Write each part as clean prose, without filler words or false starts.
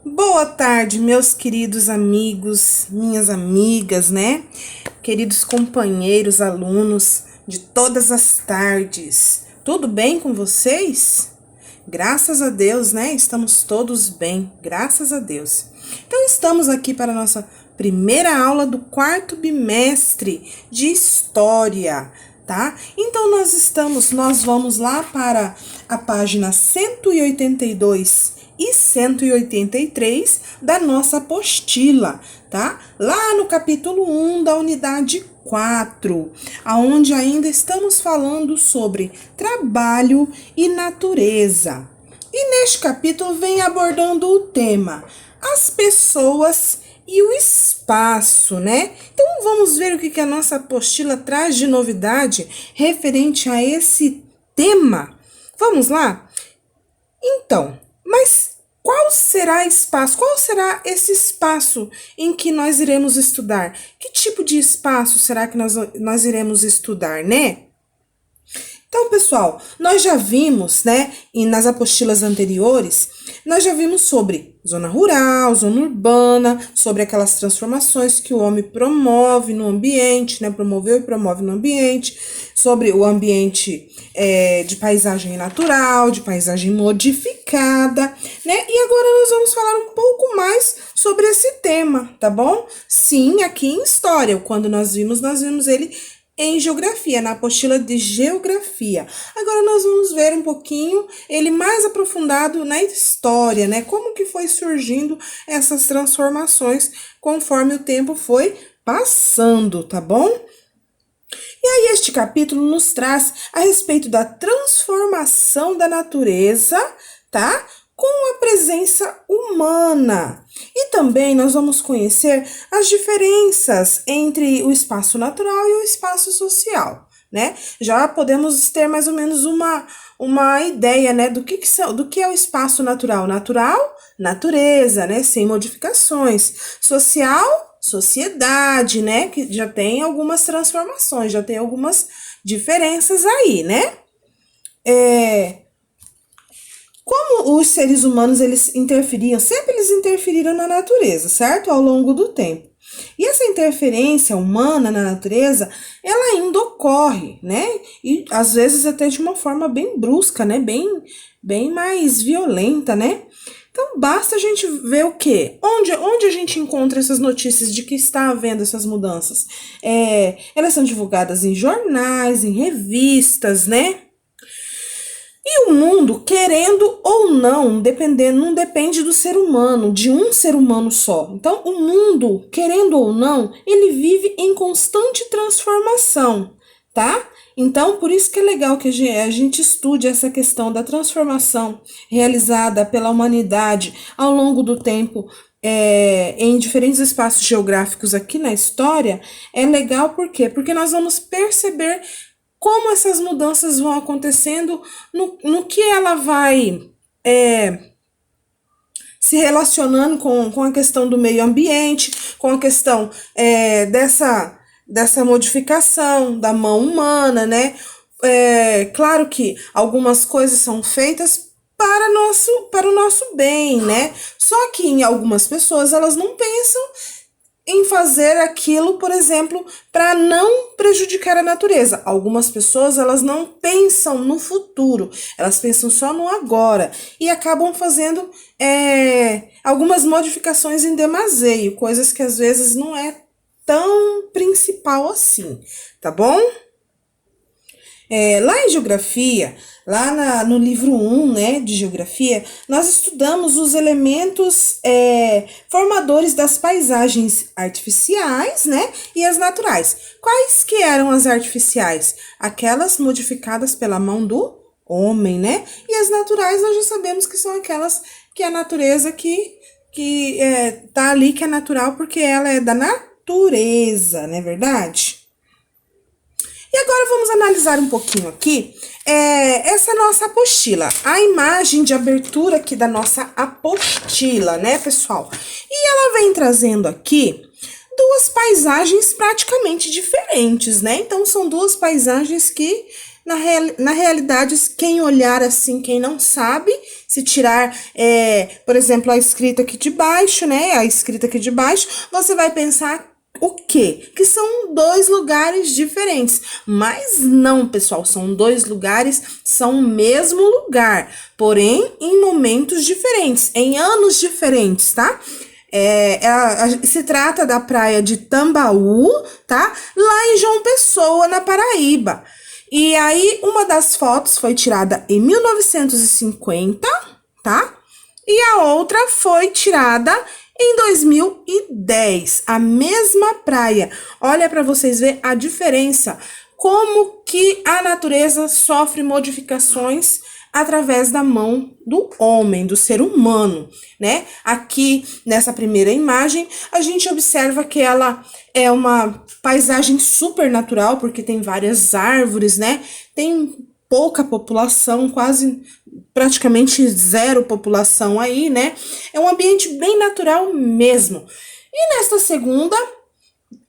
Boa tarde, meus queridos amigos, minhas amigas, né? Queridos companheiros, alunos de todas as tardes. Tudo bem com vocês? Graças a Deus, né? Estamos todos bem, graças a Deus. Então, estamos aqui para a nossa primeira aula do quarto bimestre de História, tá? Então, nós vamos lá para a página 182 e 183 da nossa apostila, tá? Lá no capítulo 1 da unidade 4, aonde ainda estamos falando sobre trabalho e natureza. E neste capítulo vem abordando o tema as pessoas e o espaço, né? Então vamos ver o que a nossa apostila traz de novidade referente a esse tema. Vamos lá? Então, mas qual será espaço? Qual será esse espaço em que nós iremos estudar? Que tipo de espaço será que nós iremos estudar, né? Então, pessoal, nós já vimos, né, e nas apostilas anteriores, nós já vimos sobre zona rural, zona urbana, sobre aquelas transformações que o homem promove no ambiente, né, promoveu e promove no ambiente, sobre o ambiente de paisagem natural, de paisagem modificada, né, e agora nós vamos falar um pouco mais sobre esse tema, tá bom? Sim, aqui em História, quando nós vimos ele em geografia, na apostila de geografia. Agora nós vamos ver um pouquinho ele mais aprofundado na história, né? Como que foi surgindo essas transformações conforme o tempo foi passando, tá bom? E aí este capítulo nos traz a respeito da transformação da natureza, tá? Com a presença humana. E também nós vamos conhecer as diferenças entre o espaço natural e o espaço social, né? Já podemos ter mais ou menos uma ideia, né, do que é o espaço natural. Natural, natureza, né, sem modificações. Social, sociedade, né, que já tem algumas transformações, já tem algumas diferenças aí, né? Como os seres humanos eles interferiam, sempre eles interferiram na natureza, certo? Ao longo do tempo. E essa interferência humana na natureza, ela ainda ocorre, né? E às vezes até de uma forma bem brusca, né? Bem mais violenta, né? Então basta a gente ver o quê? Onde a gente encontra essas notícias de que está havendo essas mudanças? Elas são divulgadas em jornais, em revistas, né? E o mundo, querendo ou não, não depende do ser humano, de um ser humano só. Então, o mundo, querendo ou não, ele vive em constante transformação, tá? Então, por isso que é legal que a gente estude essa questão da transformação realizada pela humanidade ao longo do tempo, em diferentes espaços geográficos aqui na história. É legal por quê? Porque nós vamos perceber como essas mudanças vão acontecendo, no que ela vai se relacionando com a questão do meio ambiente, com a questão dessa modificação da mão humana, né? Claro que algumas coisas são feitas para o nosso bem, né? Só que em algumas pessoas elas não pensam em fazer aquilo, por exemplo, para não prejudicar a natureza. Algumas pessoas, elas não pensam no futuro, elas pensam só no agora e acabam fazendo algumas modificações em demaseio, coisas que às vezes não é tão principal assim, tá bom? Lá em geografia, no livro 1, né, de geografia, nós estudamos os elementos formadores das paisagens artificiais, né, e as naturais. Quais que eram as artificiais? Aquelas modificadas pela mão do homem, né? E as naturais nós já sabemos que são aquelas que a natureza que tá ali, que é natural, porque ela é da natureza, não é verdade? E agora vamos analisar um pouquinho aqui essa nossa apostila, a imagem de abertura aqui da nossa apostila, né, pessoal? E ela vem trazendo aqui duas paisagens praticamente diferentes, né? Então, são duas paisagens que Na realidade, quem olhar assim, quem não sabe, se tirar, por exemplo, a escrita aqui de baixo, né? A escrita aqui de baixo, você vai pensar o quê? Que são dois lugares diferentes. Mas não, pessoal, são dois lugares, são o mesmo lugar, porém em momentos diferentes, em anos diferentes, tá? Se trata da praia de Tambaú, tá? Lá em João Pessoa, na Paraíba. E aí, uma das fotos foi tirada em 1950, tá? E a outra foi tirada em 2010, a mesma praia. Olha para vocês verem a diferença, como que a natureza sofre modificações através da mão do homem, do ser humano, né? Aqui nessa primeira imagem, a gente observa que ela é uma paisagem super natural, porque tem várias árvores, né? Tem pouca população, quase praticamente zero população aí, né? É um ambiente bem natural mesmo. E nesta segunda,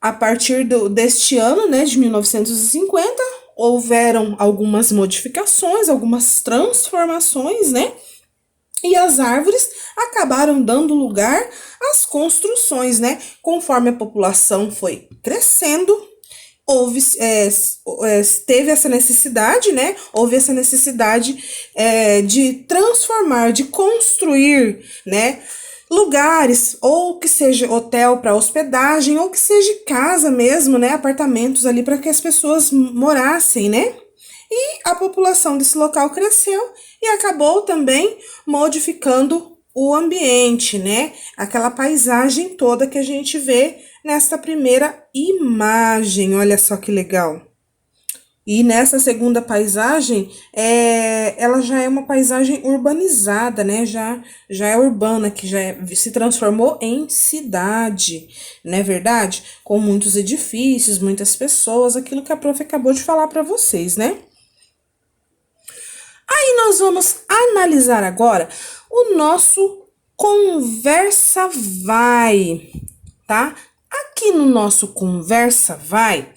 a partir deste ano, né, de 1950, houveram algumas modificações, algumas transformações, né? E as árvores acabaram dando lugar às construções, né? Conforme a população foi crescendo, teve essa necessidade, né? Houve essa necessidade de transformar, de construir, né? Lugares, ou que seja hotel para hospedagem, ou que seja casa mesmo, né? Apartamentos ali para que as pessoas morassem, né? E a população desse local cresceu e acabou também modificando o ambiente, né? Aquela paisagem toda que a gente vê nesta primeira imagem. Olha só que legal. E nessa segunda paisagem, ela já é uma paisagem urbanizada, né? Já é urbana, que se transformou em cidade, não é verdade? Com muitos edifícios, muitas pessoas, aquilo que a prof acabou de falar para vocês, né? Aí nós vamos analisar agora o nosso Conversa Vai, tá? Aqui no nosso Conversa Vai,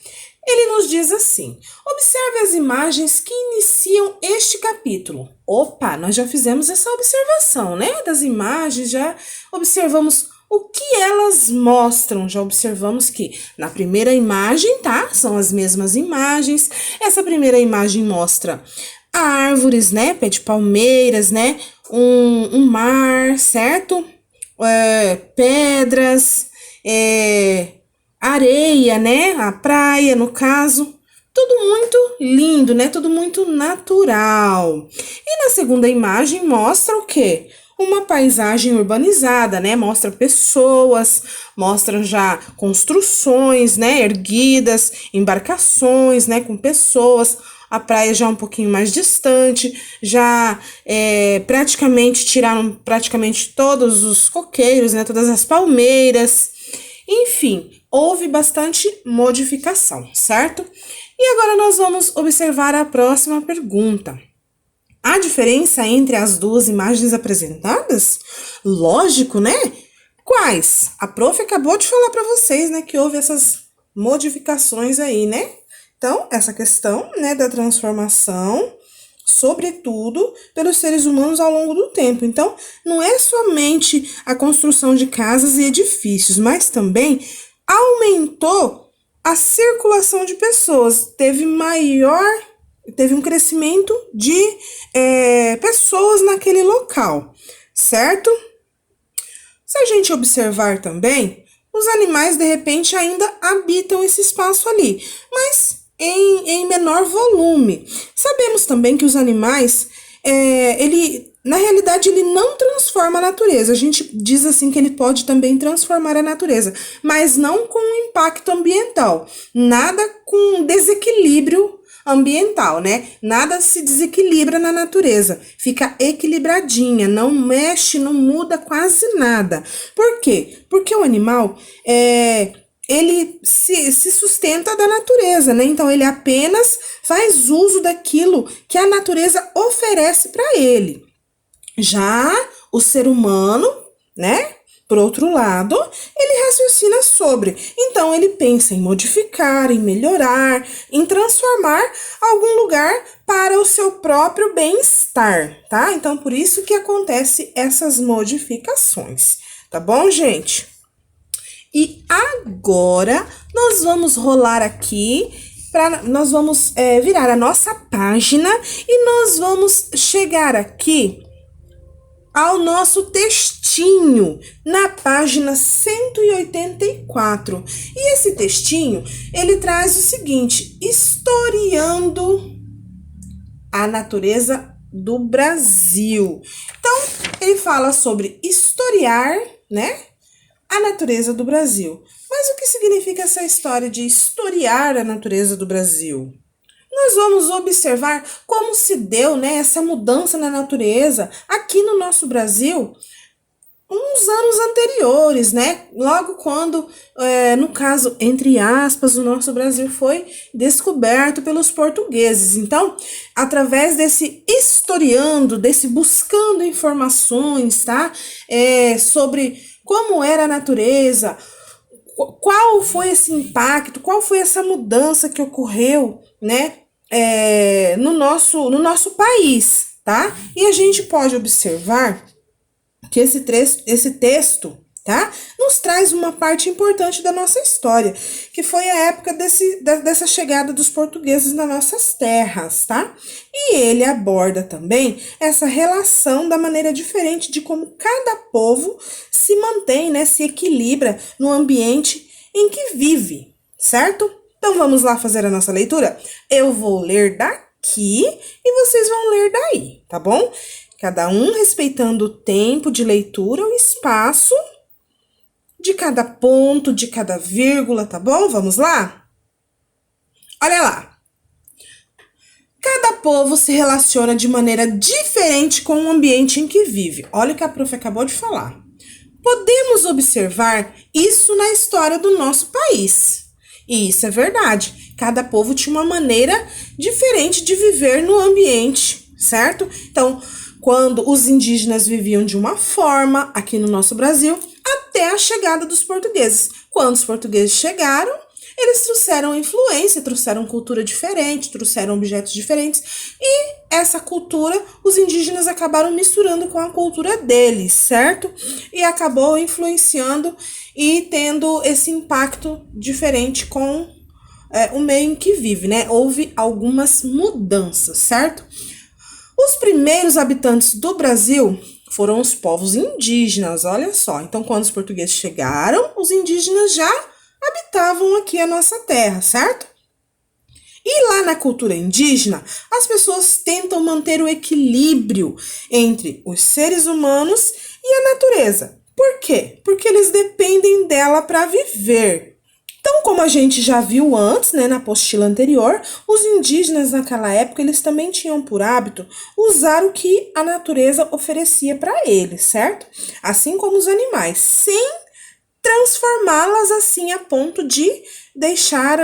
ele nos diz assim: observe as imagens que iniciam este capítulo. Opa, nós já fizemos essa observação, né? Das imagens, já observamos o que elas mostram. Já observamos que na primeira imagem, tá? São as mesmas imagens. Essa primeira imagem mostra árvores, né? Pé de palmeiras, né? Um mar, certo? Pedras, areia, né? A praia, no caso. Tudo muito lindo, né? Tudo muito natural. E na segunda imagem mostra o quê? Uma paisagem urbanizada, né? Mostra pessoas, mostra já construções, né? Erguidas, embarcações, né? Com pessoas. A praia já um pouquinho mais distante, já tiraram praticamente todos os coqueiros, né? Todas as palmeiras. Enfim, houve bastante modificação, certo? E agora nós vamos observar a próxima pergunta. Há diferença entre as duas imagens apresentadas? Lógico, né? Quais? A prof acabou de falar para vocês, né, que houve essas modificações aí, né? Então, essa questão, né, da transformação, sobretudo pelos seres humanos ao longo do tempo. Então, não é somente a construção de casas e edifícios, mas também aumentou a circulação de pessoas. Teve um crescimento de pessoas naquele local, certo? Se a gente observar também, os animais, de repente, ainda habitam esse espaço ali, mas em menor volume. Sabemos também que os animais, na realidade, ele não transforma a natureza. A gente diz assim que ele pode também transformar a natureza, mas não com impacto ambiental. Nada com desequilíbrio ambiental, né? Nada se desequilibra na natureza. Fica equilibradinha, não mexe, não muda quase nada. Por quê? Porque o animal, ele se sustenta da natureza, né? Então, ele apenas faz uso daquilo que a natureza oferece para ele. Já o ser humano, né? Por outro lado, ele raciocina sobre. Então, ele pensa em modificar, em melhorar, em transformar algum lugar para o seu próprio bem-estar, tá? Então, por isso que acontece essas modificações, tá bom, gente? E agora, nós vamos rolar aqui, nós vamos virar a nossa página e nós vamos chegar aqui ao nosso textinho, na página 184. E esse textinho, ele traz o seguinte: historiando a natureza do Brasil. Então, ele fala sobre historiar, né, a natureza do Brasil. Mas o que significa essa história de historiar a natureza do Brasil? Nós vamos observar como se deu, né, essa mudança na natureza aqui no nosso Brasil uns anos anteriores, né? Logo quando, no caso, entre aspas, o nosso Brasil foi descoberto pelos portugueses. Então, através desse historiando, desse buscando informações, tá? Sobre como era a natureza, qual foi esse impacto, qual foi essa mudança que ocorreu, né? No nosso país, tá? E a gente pode observar que esse texto, tá, nos traz uma parte importante da nossa história, que foi a época dessa chegada dos portugueses nas nossas terras, tá? E ele aborda também essa relação da maneira diferente de como cada povo se mantém, né, se equilibra no ambiente em que vive, certo? Então vamos lá fazer a nossa leitura? Eu vou ler daqui e vocês vão ler daí, tá bom? Cada um respeitando o tempo de leitura, o espaço de cada ponto, de cada vírgula, tá bom? Vamos lá? Olha lá. Cada povo se relaciona de maneira diferente com o ambiente em que vive. Olha o que a prof acabou de falar. Podemos observar isso na história do nosso país. E isso é verdade. Cada povo tinha uma maneira diferente de viver no ambiente, certo? Então, quando os indígenas viviam de uma forma aqui no nosso Brasil, até a chegada dos portugueses. Quando os portugueses chegaram, eles trouxeram influência, trouxeram cultura diferente, trouxeram objetos diferentes, e essa cultura os indígenas acabaram misturando com a cultura deles, certo? E acabou influenciando e tendo esse impacto diferente com o meio em que vive, né? Houve algumas mudanças, certo? Os primeiros habitantes do Brasil foram os povos indígenas, olha só. Então, quando os portugueses chegaram, os indígenas já habitavam aqui a nossa terra, certo? E lá na cultura indígena, as pessoas tentam manter o equilíbrio entre os seres humanos e a natureza. Por quê? Porque eles dependem dela para viver. Então, como a gente já viu antes, né, na apostila anterior, os indígenas naquela época, eles também tinham por hábito usar o que a natureza oferecia para eles, certo? Assim como os animais, sem transformá-las assim a ponto de deixar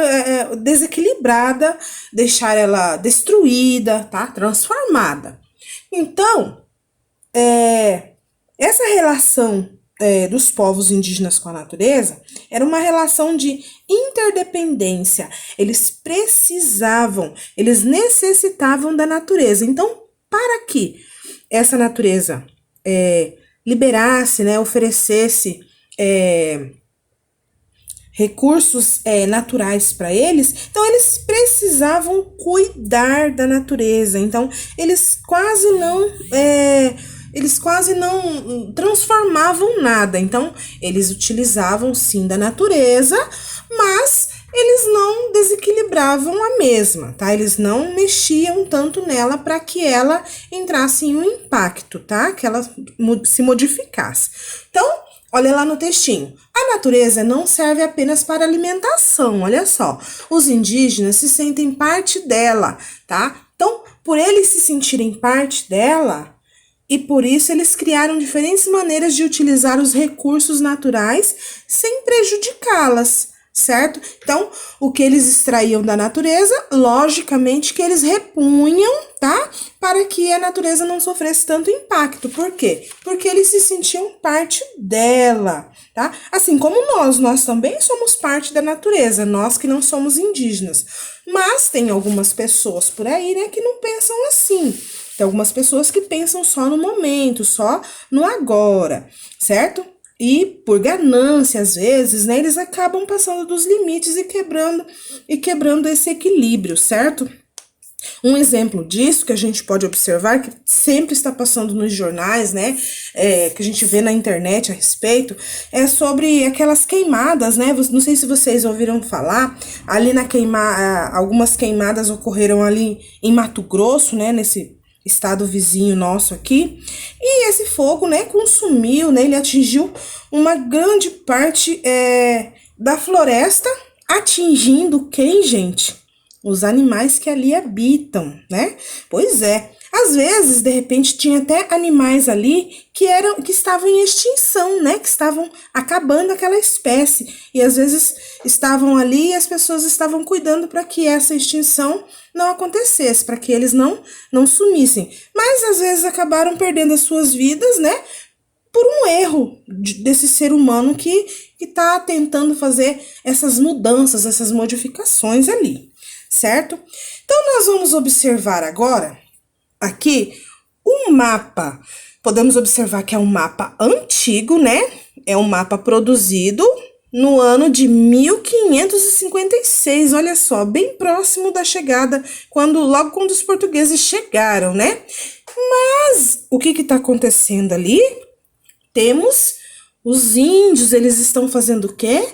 desequilibrada, deixar ela destruída, tá? Transformada. Então, essa relação dos povos indígenas com a natureza era uma relação de interdependência. Eles precisavam, eles necessitavam da natureza. Então, para que essa natureza liberasse, né, oferecesse recursos naturais para eles, então eles precisavam cuidar da natureza. Então, eles quase não transformavam nada. Então, eles utilizavam sim da natureza, mas eles não desequilibravam a mesma, tá? Eles não mexiam tanto nela para que ela entrasse em um impacto, tá? Que ela se modificasse. Então, olha lá no textinho. A natureza não serve apenas para alimentação, olha só. Os indígenas se sentem parte dela, tá? Então, por eles se sentirem parte dela, e por isso eles criaram diferentes maneiras de utilizar os recursos naturais sem prejudicá-las, certo? Então, o que eles extraíam da natureza, logicamente que eles repunham, tá? Para que a natureza não sofresse tanto impacto. Por quê? Porque eles se sentiam parte dela, tá? Assim como nós também somos parte da natureza, nós que não somos indígenas. Mas tem algumas pessoas por aí, né, que não pensam assim. Tem algumas pessoas que pensam só no momento, só no agora, certo? E por ganância, às vezes, né, eles acabam passando dos limites e quebrando esse equilíbrio, certo? Um exemplo disso que a gente pode observar, que sempre está passando nos jornais, né, que a gente vê na internet a respeito, é sobre aquelas queimadas, né, não sei se vocês ouviram falar, ali algumas queimadas ocorreram ali em Mato Grosso, né, nesse estado vizinho nosso aqui, e esse fogo, né, consumiu, né, ele atingiu uma grande parte da floresta, atingindo quem, gente? Os animais que ali habitam, né? Pois é. Às vezes, de repente, tinha até animais ali que estavam em extinção, né? Que estavam acabando aquela espécie. E às vezes estavam ali e as pessoas estavam cuidando para que essa extinção não acontecesse, para que eles não sumissem. Mas às vezes acabaram perdendo as suas vidas, né? Por um erro desse ser humano que está tentando fazer essas mudanças, essas modificações ali, certo? Então, nós vamos observar agora aqui um mapa. Podemos observar que é um mapa antigo, né? É um mapa produzido no ano de 1556, olha só, bem próximo da chegada, logo quando os portugueses chegaram, né? Mas o que está acontecendo ali? Temos os índios, eles estão fazendo o quê?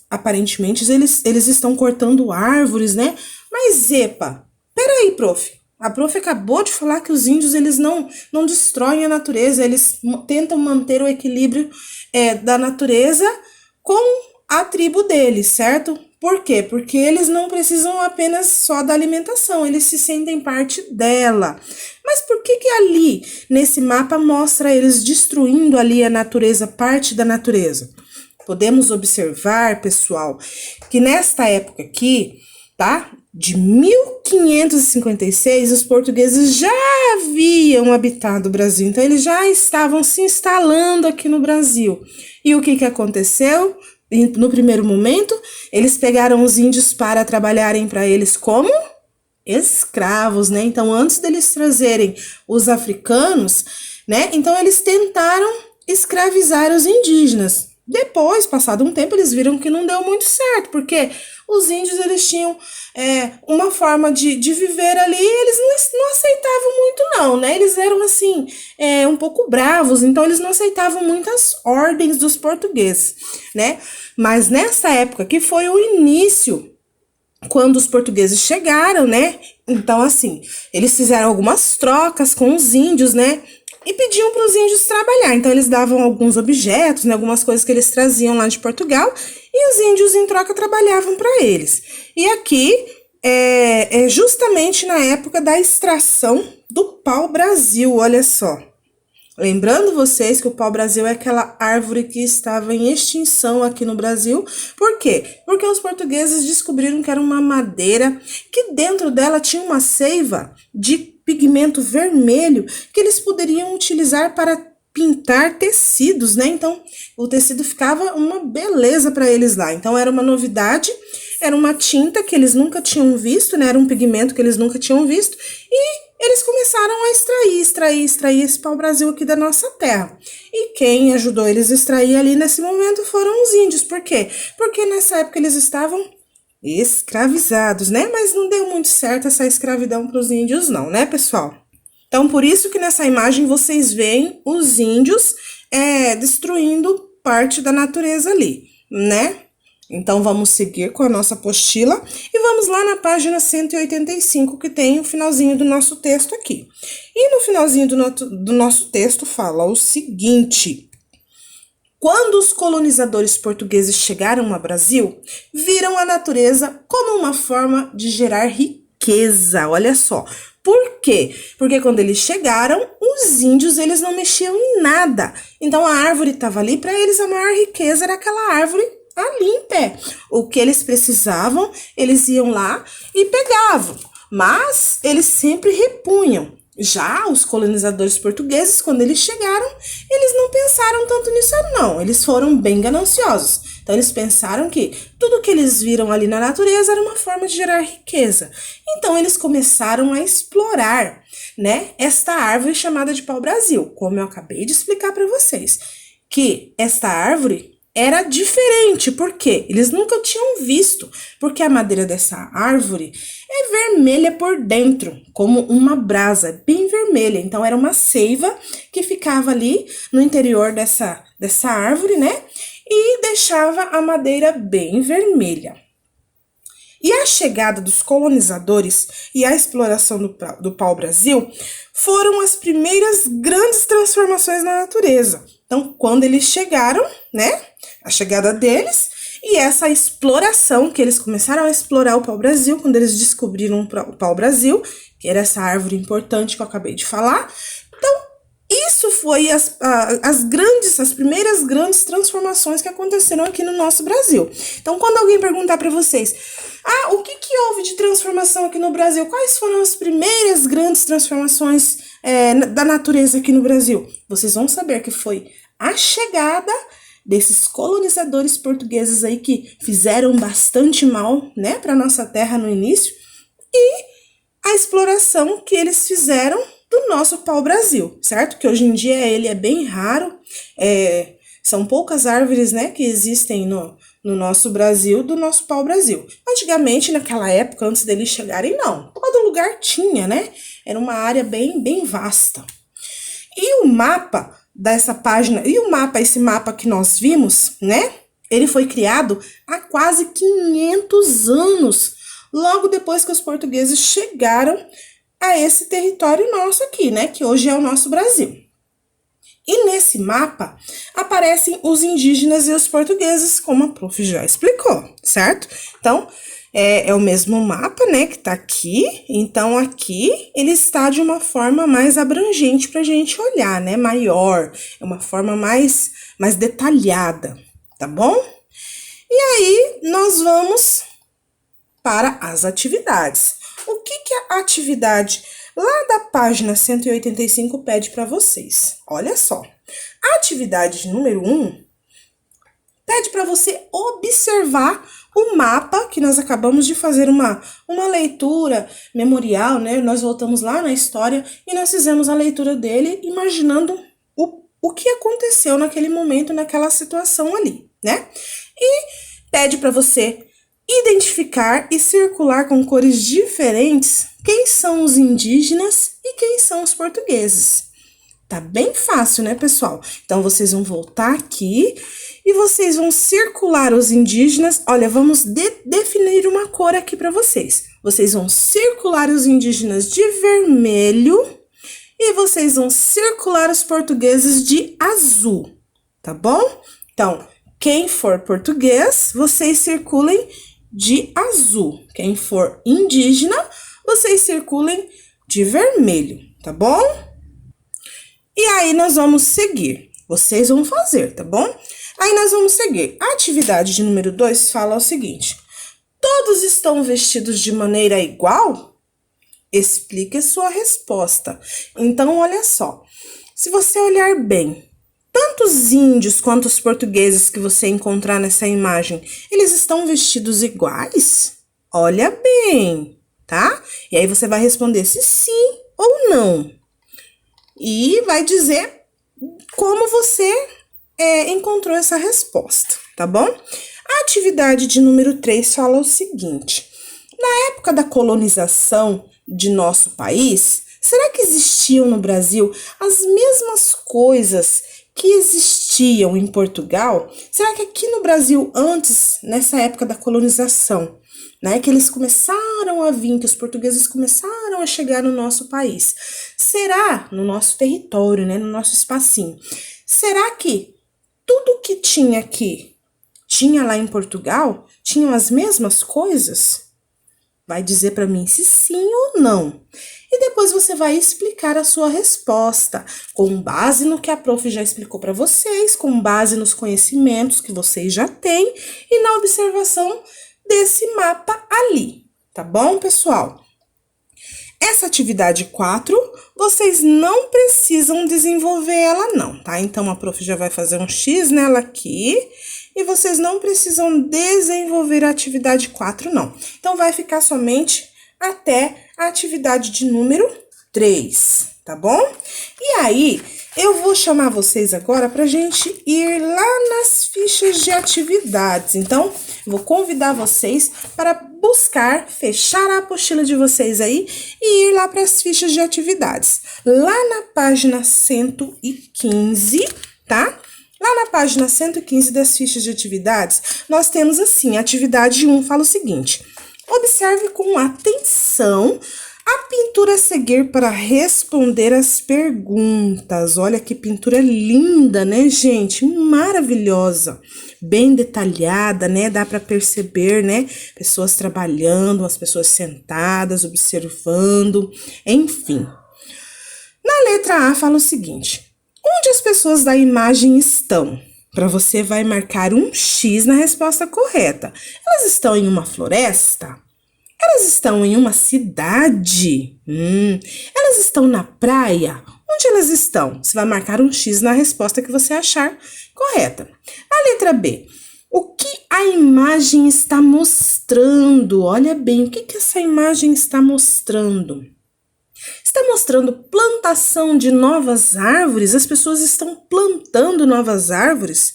Aparentemente, eles estão cortando árvores, né? Mas, epa, peraí, prof. A prof acabou de falar que os índios, eles não destroem a natureza, eles tentam manter o equilíbrio da natureza com a tribo deles, certo? Por quê? Porque eles não precisam apenas só da alimentação, eles se sentem parte dela. Mas por que ali, nesse mapa, mostra eles destruindo ali a natureza, parte da natureza? Podemos observar, pessoal, que nesta época aqui, tá? De 1556, os portugueses já haviam habitado o Brasil, então eles já estavam se instalando aqui no Brasil. E o que aconteceu? No primeiro momento, eles pegaram os índios para trabalharem para eles como escravos, né? Então, antes deles trazerem os africanos, né? Então, eles tentaram escravizar os indígenas. Depois, passado um tempo, eles viram que não deu muito certo, porque os índios, eles tinham uma forma de viver ali, e eles não aceitavam muito não, né? Eles eram, assim, um pouco bravos, então eles não aceitavam muitas ordens dos portugueses, né? Mas nessa época, que foi o início, quando os portugueses chegaram, né? Então, assim, eles fizeram algumas trocas com os índios, né? E pediam para os índios trabalhar. Então, eles davam alguns objetos, né, algumas coisas que eles traziam lá de Portugal, e os índios, em troca, trabalhavam para eles. E aqui é justamente na época da extração do pau-brasil, olha só. Lembrando vocês que o pau-brasil é aquela árvore que estava em extinção aqui no Brasil. Por quê? Porque os portugueses descobriram que era uma madeira que dentro dela tinha uma seiva de pigmento vermelho que eles poderiam utilizar para pintar tecidos, né? Então, o tecido ficava uma beleza para eles lá. Então, era uma novidade, era uma tinta que eles nunca tinham visto, né? Era um pigmento que eles nunca tinham visto e eles começaram a extrair esse pau-brasil aqui da nossa terra. E quem ajudou eles a extrair ali nesse momento foram os índios. Por quê? Porque nessa época eles estavam escravizados, né? Mas não deu muito certo essa escravidão para os índios não, né, pessoal? Então, por isso que nessa imagem vocês veem os índios destruindo parte da natureza ali, né? Então, vamos seguir com a nossa apostila e vamos lá na página 185, que tem o finalzinho do nosso texto aqui. E no finalzinho do nosso texto fala o seguinte: quando os colonizadores portugueses chegaram ao Brasil, viram a natureza como uma forma de gerar riqueza, olha só. Por quê? Porque quando eles chegaram, os índios, eles não mexiam em nada. Então, a árvore estava ali, para eles a maior riqueza era aquela árvore ali em pé. O que eles precisavam, eles iam lá e pegavam, mas eles sempre repunham. Já os colonizadores portugueses, quando eles chegaram, eles não pensaram tanto nisso não, eles foram bem gananciosos. Então eles pensaram que tudo que eles viram ali na natureza era uma forma de gerar riqueza. Então eles começaram a explorar, né, esta árvore chamada de pau-brasil, como eu acabei de explicar para vocês, que esta árvore era diferente, porque eles nunca tinham visto, porque a madeira dessa árvore é vermelha por dentro, como uma brasa, bem vermelha. Então era uma seiva que ficava ali no interior dessa árvore, né? E deixava a madeira bem vermelha. E a chegada dos colonizadores e a exploração do pau-brasil foram as primeiras grandes transformações na natureza. Então, quando eles chegaram, né, a chegada deles e essa exploração, que eles começaram a explorar o pau-brasil, quando eles descobriram o pau-brasil, que era essa árvore importante que eu acabei de falar. Então, isso foi as primeiras grandes transformações que aconteceram aqui no nosso Brasil. Então, quando alguém perguntar para vocês, o que houve de transformação aqui no Brasil? Quais foram as primeiras grandes transformações da natureza aqui no Brasil? Vocês vão saber que foi a chegada desses colonizadores portugueses aí que fizeram bastante mal, né, para nossa terra no início, e a exploração que eles fizeram do nosso pau-brasil, certo? Que hoje em dia ele é bem raro, são poucas árvores, né, que existem no nosso Brasil, do nosso pau-brasil. Antigamente, naquela época, antes deles chegarem, não. Todo lugar tinha, né? Era uma área bem vasta. E o mapa dessa página, esse mapa que nós vimos, né? Ele foi criado há quase 500 anos, logo depois que os portugueses chegaram a esse território nosso aqui, né? Que hoje é o nosso Brasil. E nesse mapa aparecem os indígenas e os portugueses, como a prof já explicou, certo? Então, é o mesmo mapa, né, que tá aqui. Então, aqui ele está de uma forma mais abrangente pra gente olhar, né, maior. É uma forma mais detalhada, tá bom? E aí, nós vamos para as atividades. O que a atividade lá da página 185 pede para vocês? Olha só, a atividade número 1 pede para você observar o mapa que nós acabamos de fazer uma leitura memorial, né? Nós voltamos lá na história e nós fizemos a leitura dele imaginando o que aconteceu naquele momento, naquela situação ali, né? E pede para você identificar e circular com cores diferentes quem são os indígenas e quem são os portugueses. Tá bem fácil, né, pessoal? Então, vocês vão voltar aqui e vocês vão circular os indígenas. Olha, vamos definir uma cor aqui para vocês. Vocês vão circular os indígenas de vermelho e vocês vão circular os portugueses de azul, tá bom? Então, quem for português, vocês circulem de azul. Quem for indígena, vocês circulem de vermelho, tá bom? E aí nós vamos seguir. Vocês vão fazer, tá bom? Aí nós vamos seguir. A atividade de número 2 fala o seguinte: todos estão vestidos de maneira igual? Explique a sua resposta. Então, olha só. Se você olhar bem, tanto os índios quanto os portugueses que você encontrar nessa imagem, eles estão vestidos iguais? Olha bem, tá? E aí você vai responder se sim ou não. E vai dizer como você encontrou essa resposta, tá bom? A atividade de número 3 fala o seguinte: na época da colonização de nosso país, será que existiam no Brasil as mesmas coisas que existiam em Portugal? Será que aqui no Brasil, antes, nessa época da colonização, né, que eles começaram a vir, que os portugueses começaram a chegar no nosso país, será, no nosso território, né, no nosso espacinho, será que tudo que tinha aqui, tinha lá em Portugal, tinham as mesmas coisas? Vai dizer para mim se sim ou não. E depois você vai explicar a sua resposta, com base no que a prof já explicou para vocês, com base nos conhecimentos que vocês já têm e na observação desse mapa ali, tá bom, pessoal? Essa atividade 4, vocês não precisam desenvolver ela não, tá? Então, a prof já vai fazer um X nela aqui e vocês não precisam desenvolver a atividade 4 não. Então, vai ficar somente até a atividade de número 3, tá bom? E aí, eu vou chamar vocês agora pra gente ir lá nas fichas de atividades. Então, vou convidar vocês para buscar, fechar a apostila de vocês aí e ir lá para as fichas de atividades. Lá na página 115, tá? Lá na página 115 das fichas de atividades, nós temos assim, a atividade 1 fala o seguinte: observe com atenção a pintura a seguir para responder as perguntas. Olha que pintura linda, né, gente? Maravilhosa. Bem detalhada, né? Dá para perceber, né? Pessoas trabalhando, as pessoas sentadas, observando, enfim. Na letra A fala o seguinte: onde as pessoas da imagem estão? Para você vai marcar um X na resposta correta. Elas estão em uma floresta? Elas estão em uma cidade? Elas estão na praia? Onde elas estão? Você vai marcar um X na resposta que você achar correta. A letra B. O que a imagem está mostrando? Olha bem, o que essa imagem está mostrando? Está mostrando plantação de novas árvores? As pessoas estão plantando novas árvores?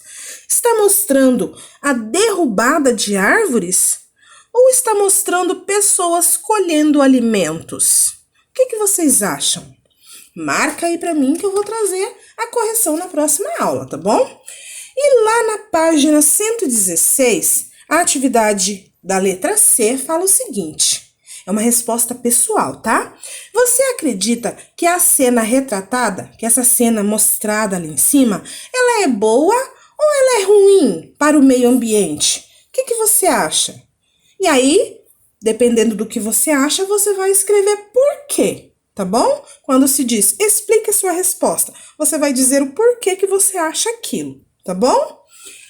Está mostrando a derrubada de árvores? Ou está mostrando pessoas colhendo alimentos? O que vocês acham? Marca aí para mim que eu vou trazer a correção na próxima aula, tá bom? E lá na página 116, a atividade da letra C fala o seguinte: é uma resposta pessoal, tá? Você acredita que a cena retratada, que essa cena mostrada ali em cima, ela é boa ou ela é ruim para o meio ambiente? O que você acha? E aí, dependendo do que você acha, você vai escrever por quê, tá bom? Quando se diz, explique a sua resposta, você vai dizer o porquê que você acha aquilo, tá bom?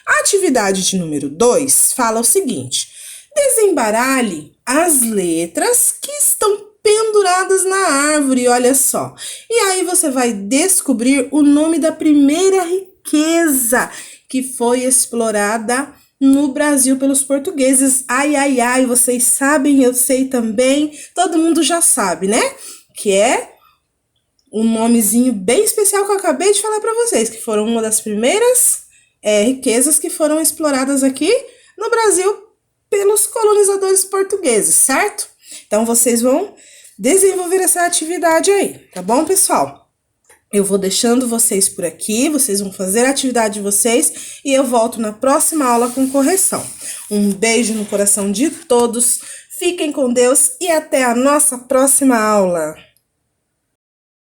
A atividade de número 2 fala o seguinte: desembaralhe as letras que estão penduradas na árvore, olha só. E aí você vai descobrir o nome da primeira riqueza que foi explorada no Brasil pelos portugueses. Ai, ai, ai, vocês sabem, eu sei também, todo mundo já sabe, né? Que é um nomezinho bem especial que eu acabei de falar para vocês, que foram uma das primeiras riquezas que foram exploradas aqui no Brasil pelos colonizadores portugueses, certo? Então, vocês vão desenvolver essa atividade aí, tá bom, pessoal? Eu vou deixando vocês por aqui, vocês vão fazer a atividade de vocês e eu volto na próxima aula com correção. Um beijo no coração de todos, fiquem com Deus e até a nossa próxima aula.